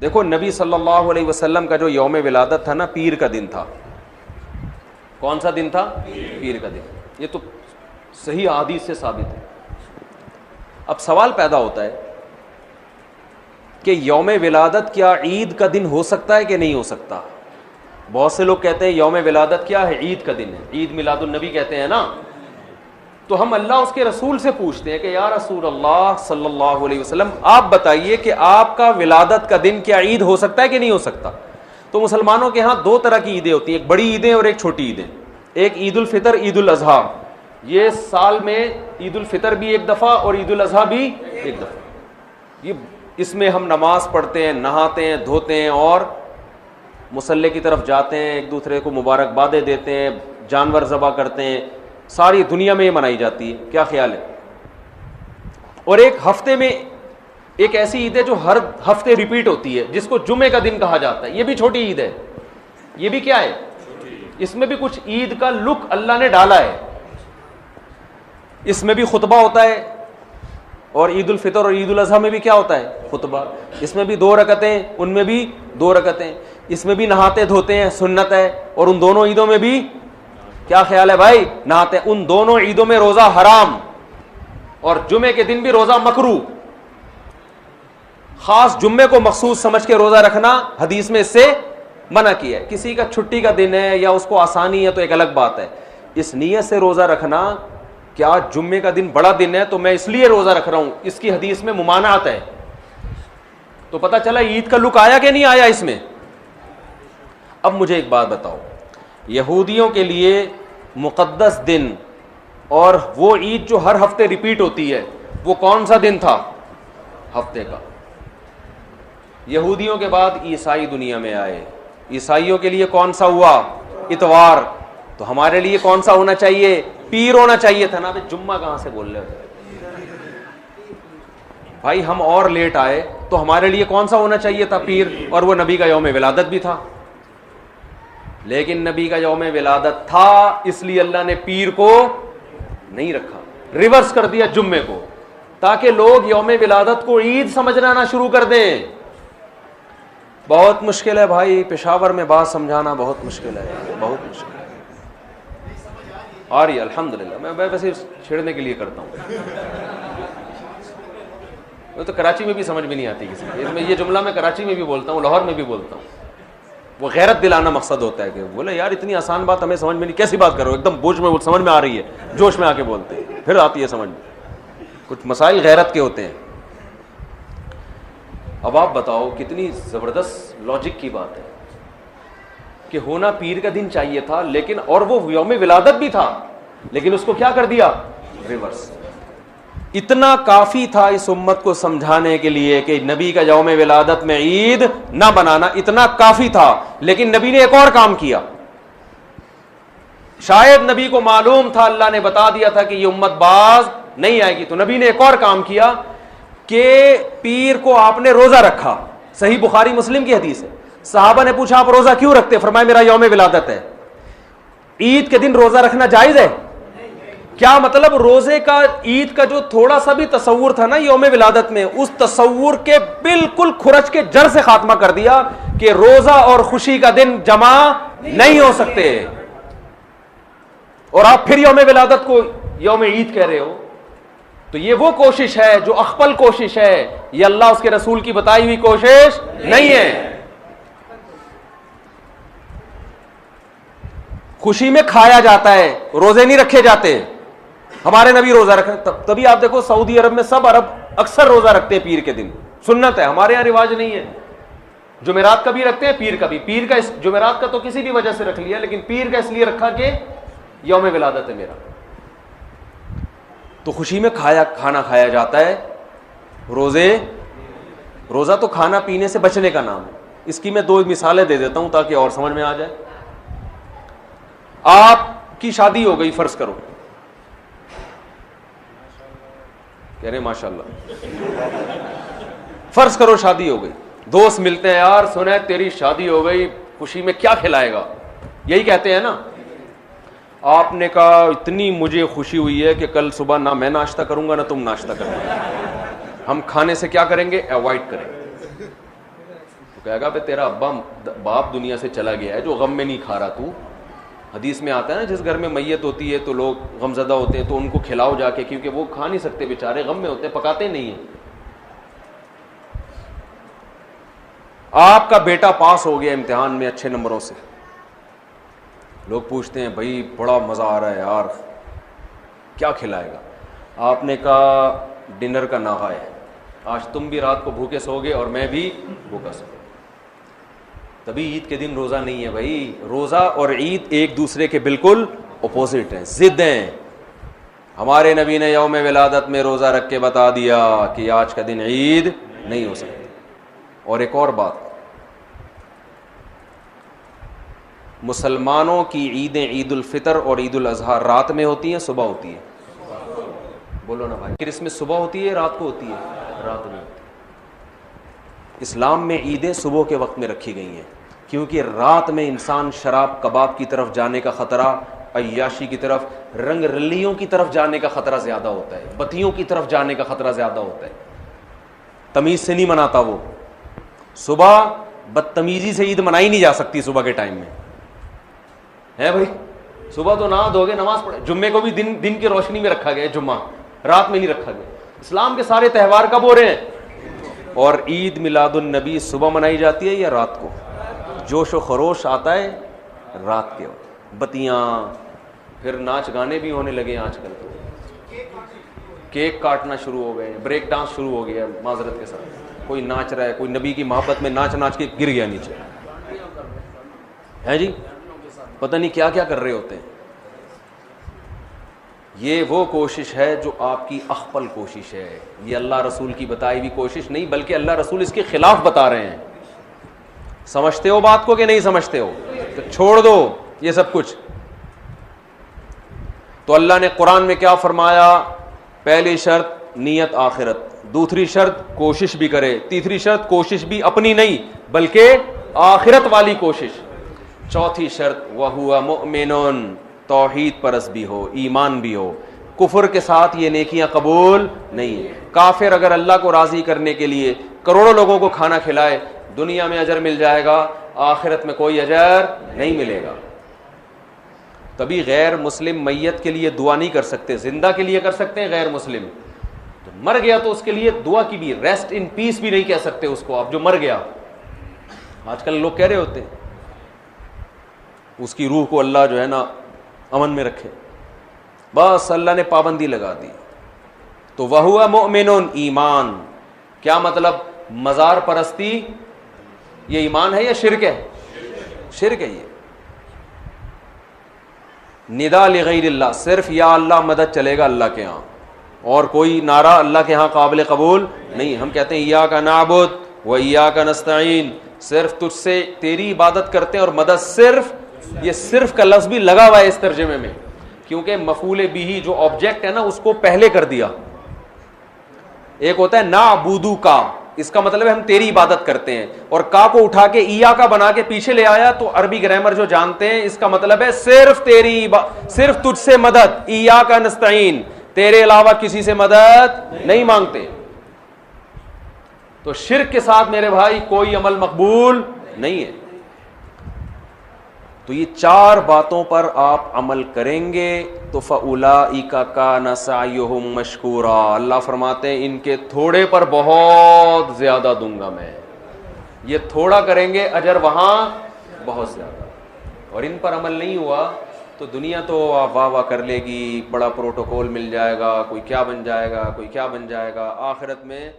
دیکھو نبی صلی اللہ علیہ وسلم کا جو یوم ولادت تھا نا، پیر کا دن تھا. کون سا دن تھا؟ پیر کا دن. یہ تو صحیح احادیث سے ثابت ہے. اب سوال پیدا ہوتا ہے کہ یوم ولادت کیا عید کا دن ہو سکتا ہے کہ نہیں ہو سکتا؟ بہت سے لوگ کہتے ہیں یوم ولادت کیا ہے؟ عید کا دن ہے، عید میلاد النبی کہتے ہیں نا. تو ہم اللہ اس کے رسول سے پوچھتے ہیں کہ یا رسول اللہ صلی اللہ علیہ وسلم آپ بتائیے کہ آپ کا ولادت کا دن کیا عید ہو سکتا ہے کہ نہیں ہو سکتا؟ تو مسلمانوں کے ہاں دو طرح کی عیدیں ہوتی ہیں، ایک بڑی عیدیں اور ایک چھوٹی عیدیں. ایک عید الفطر، عید الاضحیٰ. یہ سال میں عید الفطر بھی ایک دفعہ اور عید الاضحیٰ بھی ایک دفعہ. یہ اس میں ہم نماز پڑھتے ہیں، نہاتے ہیں، دھوتے ہیں اور مصلی کی طرف جاتے ہیں، ایک دوسرے کو مبارکبادیں دیتے ہیں، جانور ذبح کرتے ہیں. ساری دنیا میں یہ منائی جاتی ہے. کیا خیال ہے؟ اور ایک ہفتے میں ایک ایسی عید ہے جو ہر ہفتے ریپیٹ ہوتی ہے، جس کو جمعے کا دن کہا جاتا ہے. یہ بھی چھوٹی عید ہے. یہ بھی کیا ہے؟ اس میں بھی کچھ عید کا لک اللہ نے ڈالا ہے. اس میں بھی خطبہ ہوتا ہے، اور عید الفطر اور عید الاضحیٰ میں بھی کیا ہوتا ہے؟ خطبہ. اس میں بھی 2 رکعتیں، ان میں بھی 2 رکعتیں. اس میں بھی نہاتے دھوتے ہیں، سنت ہے. اور ان دونوں عیدوں میں بھی کیا خیال ہے بھائی؟ نہاتے. ان دونوں عیدوں میں روزہ حرام، اور جمعے کے دن بھی روزہ مکروہ. خاص جمعے کو مخصوص سمجھ کے روزہ رکھنا حدیث میں اس سے منع کیا ہے. کسی کا چھٹی کا دن ہے یا اس کو آسانی ہے تو ایک الگ بات ہے. اس نیت سے روزہ رکھنا کیا جمعے کا دن بڑا دن ہے تو میں اس لیے روزہ رکھ رہا ہوں، اس کی حدیث میں ممانعت ہے. تو پتہ چلا عید کا لک آیا کہ نہیں آیا اس میں. اب مجھے ایک بات بتاؤ، یہودیوں کے لیے مقدس دن اور وہ عید جو ہر ہفتے ریپیٹ ہوتی ہے، وہ کون سا دن تھا ہفتے کا؟ یہودیوں کے بعد عیسائی دنیا میں آئے. عیسائیوں کے لیے کون سا ہوا؟ اتوار. تو ہمارے لیے کون سا ہونا چاہیے؟ پیر ہونا چاہیے تھا نا. جمعہ کہاں سے بول رہے ہو بھائی؟ ہم اور لیٹ آئے تو ہمارے لیے کون سا ہونا چاہیے تھا؟ پیر. اور وہ نبی کا یوم ولادت بھی تھا. لیکن نبی کا یوم ولادت تھا، اس لیے اللہ نے پیر کو نہیں رکھا، ریورس کر دیا جمعے کو، تاکہ لوگ یوم ولادت کو عید سمجھنا نہ شروع کر دیں. بہت مشکل ہے بھائی، پشاور میں بات سمجھانا بہت مشکل ہے، بہت مشکل ہے. آ رہی ہے الحمدللہ. میں ویسے چھیڑنے کے لیے کرتا ہوں. وہ تو کراچی میں بھی سمجھ میں نہیں آتی کسی کو. میں یہ جملہ میں کراچی میں بھی بولتا ہوں، لاہور میں بھی بولتا ہوں. وہ غیرت دلانا مقصد ہوتا ہے کہ بولے یار اتنی آسان بات ہمیں سمجھ میں نہیں، کیسی بات کرو، ایک دم بوجھ میں سمجھ میں آ رہی ہے، جوش میں آ کے بولتے ہیں، پھر آتی ہے سمجھ میں. کچھ مسائل غیرت کے ہوتے ہیں. اب آپ بتاؤ کتنی زبردست لاجک کی بات ہے کہ ہونا پیر کا دن چاہیے تھا، لیکن اور وہ یوم ولادت بھی تھا، لیکن اس کو کیا کر دیا؟ ریورس. اتنا کافی تھا اس امت کو سمجھانے کے لیے کہ نبی کا یوم ولادت میں عید نہ بنانا، اتنا کافی تھا. لیکن نبی نے ایک اور کام کیا. شاید نبی کو معلوم تھا، اللہ نے بتا دیا تھا کہ یہ امت باز نہیں آئے گی، تو نبی نے ایک اور کام کیا کہ پیر کو آپ نے روزہ رکھا. صحیح بخاری مسلم کی حدیث ہے. صحابہ نے پوچھا آپ روزہ کیوں رکھتے؟ فرمایا میرا یوم ولادت ہے. عید کے دن روزہ رکھنا جائز ہے؟ کیا مطلب؟ روزے کا عید کا جو تھوڑا سا بھی تصور تھا نا یوم ولادت میں، اس تصور کے بالکل کھرچ کے جڑ سے خاتمہ کر دیا کہ روزہ اور خوشی کا دن جمع نہیں ہو سکتے. اور آپ پھر یوم ولادت کو یوم عید کہہ رہے ہو. تو یہ وہ کوشش ہے جو اخپل کوشش ہے، یہ اللہ اس کے رسول کی بتائی ہوئی کوشش نہیں ہے. خوشی میں کھایا جاتا ہے، روزے نہیں رکھے جاتے. ہمارے نبی روزہ رکھے، تبھی آپ دیکھو سعودی عرب میں سب عرب اکثر روزہ رکھتے ہیں پیر کے دن، سنت ہے. ہمارے یہاں رواج نہیں ہے. جمعرات کا بھی رکھتے ہیں، پیر کا بھی. پیر کا جمعرات کا تو کسی بھی وجہ سے رکھ لیا، لیکن پیر کا اس لیے رکھا کہ یوم ولادت ہے میرا. تو خوشی میں کھانا کھایا جاتا ہے. روزہ تو کھانا پینے سے بچنے کا نام ہے. اس کی میں 2 مثالیں دے دیتا ہوں تاکہ اور سمجھ میں آ جائے. آپ کی شادی ہو گئی، فرض کرو، کہہ رہے ماشاء اللہ، فرض کرو شادی ہو گئی. دوست ملتے ہیں، یار سنا تیری شادی ہو گئی، خوشی میں کیا کھلائے گا؟ یہی کہتے ہیں نا. آپ نے کہا اتنی مجھے خوشی ہوئی ہے کہ کل صبح نہ میں ناشتہ کروں گا نہ تم ناشتہ کرنا. ہم کھانے سے کیا کریں گے؟ اوائڈ کریں گے. کہے گا بھائی تیرا باپ دنیا سے چلا گیا ہے جو غم میں نہیں کھا رہا تو. حدیث میں آتا ہے نا جس گھر میں میت ہوتی ہے تو لوگ غم زدہ ہوتے ہیں تو ان کو کھلاؤ جا کے, کیونکہ وہ کھا نہیں سکتے بیچارے, غم میں ہوتے ہیں, پکاتے نہیں ہیں. آپ کا بیٹا پاس ہو گیا امتحان میں اچھے نمبروں سے, لوگ پوچھتے ہیں بھائی بڑا مزہ آ رہا ہے یار, کیا کھلائے گا؟ آپ نے کہا ڈنر کا ناغہ ہے, آج تم بھی رات کو بھوکے سو گے اور میں بھی بھوکا سو. تبھی عید کے دن روزہ نہیں ہے بھائی. روزہ اور عید ایک دوسرے کے بالکل اپوزٹ ہیں, ضد ہیں. ہمارے نبی نے یوم ولادت میں روزہ رکھ کے بتا دیا کہ آج کا دن عید نہیں ہو سکتی. اور ایک اور بات, مسلمانوں کی عیدیں عید الفطر اور عید الاضحیٰ رات میں ہوتی ہیں صبح ہوتی ہے؟ بولو نا بھائی. کرسمس صبح ہوتی ہے رات کو ہوتی ہے؟ رات میں ہوتی ہے. اسلام میں عیدیں صبح کے وقت میں رکھی گئی ہیں کیونکہ رات میں انسان شراب کباب کی طرف جانے کا خطرہ, عیاشی کی طرف, رنگ رلیوں کی طرف جانے کا خطرہ زیادہ ہوتا ہے, بتیوں کی طرف جانے کا خطرہ زیادہ ہوتا ہے. تمیز سے نہیں مناتا وہ. صبح بدتمیزی سے عید منائی نہیں جا سکتی صبح کے ٹائم میں ہے بھائی. صبح تو نہا دھو گے نماز پڑھے, جمعے کو بھی دن کی روشنی میں رکھا گیا, جمعہ رات میں نہیں رکھا گیا. اسلام کے سارے تہوار کب ہو رہے ہیں؟ اور عید میلاد النبی صبح منائی جاتی ہے یا رات کو؟ جوش و خروش آتا ہے رات کے وقت, بتیاں, پھر ناچ گانے بھی ہونے لگے آج کل. تو کیک کاٹنا شروع ہو گئے, بریک ڈانس شروع ہو گیا معذرت کے ساتھ. کوئی ناچ رہا ہے, کوئی نبی کی محبت میں ناچ ناچ کے گر گیا نیچے ہے جی, پتہ نہیں کیا کیا کر رہے ہوتے ہیں. یہ وہ کوشش ہے جو آپ کی اخپل کوشش ہے, یہ اللہ رسول کی بتائی ہوئی کوشش نہیں, بلکہ اللہ رسول اس کے خلاف بتا رہے ہیں. سمجھتے ہو بات کو کہ نہیں سمجھتے ہو؟ تو چھوڑ دو یہ سب کچھ. تو اللہ نے قرآن میں کیا فرمایا؟ پہلی شرط نیت آخرت, دوسری شرط کوشش بھی کرے, تیسری شرط کوشش بھی اپنی نہیں بلکہ آخرت والی کوشش, چوتھی شرط وَهُوَ مُؤْمِنٌ, توحید پرست بھی ہو, ایمان بھی ہو. کفر کے ساتھ یہ نیکیاں قبول نہیں ہیں. کافر اگر اللہ کو راضی کرنے کے لیے کروڑوں لوگوں کو کھانا کھلائے, دنیا میں اجر مل جائے گا, آخرت میں کوئی اجر نہیں ملے گا. تبھی غیر مسلم میت کے لیے دعا نہیں کر سکتے, زندہ کے لیے کر سکتے ہیں, غیر مسلم تو مر گیا تو اس کے لیے دعا کی بھی, ریسٹ ان پیس بھی نہیں کہہ سکتے اس کو آپ, جو مر گیا. آج کل لوگ کہہ رہے ہوتے ہیں اس کی روح کو اللہ جو ہے نا امن میں رکھے, بس اللہ نے پابندی لگا دی. تو وَهُوَ مُؤْمِنٌ, ایمان. کیا مطلب؟ مزار پرستی یہ ایمان ہے یا شرک ہے؟ شرک ہے. یہ ندا لغیر اللہ, صرف یا اللہ مدد چلے گا اللہ کے ہاں, اور کوئی نعرہ اللہ کے ہاں قابل قبول نہیں. ہم کہتے ہیں ایاک نعبد و ایاک نستعین, صرف تجھ سے تیری عبادت کرتے ہیں اور مدد صرف, یہ صرف کا لفظ بھی لگا ہوا ہے اس ترجمے میں, کیونکہ مفعول بھی جو آبجیکٹ ہے نا اس کو پہلے کر دیا. ایک ہوتا ہے نعبدو کا, اس کا مطلب ہے ہم تیری عبادت کرتے ہیں, اور کا کو اٹھا کے ایا کا بنا کے پیچھے لے آیا تو عربی گرامر جو جانتے ہیں اس کا مطلب ہے صرف تیری, صرف تجھ سے مدد, ایاک نستعین, تیرے علاوہ کسی سے مدد نہیں مانگتے. تو شرک کے ساتھ میرے بھائی کوئی عمل مقبول نہیں ہے. تو یہ چار باتوں پر آپ عمل کریں گے تو فَأُولَئِكَ كَانَ سَعْيُهُمْ مَشْكُورًا, اللہ فرماتے ہیں ان کے تھوڑے پر بہت زیادہ دوں گا میں. یہ تھوڑا کریں گے اجر وہاں بہت زیادہ, اور ان پر عمل نہیں ہوا تو دنیا تو واہ واہ کر لے گی, بڑا پروٹوکول مل جائے گا, کوئی کیا بن جائے گا, کوئی کیا بن جائے گا. آخرت میں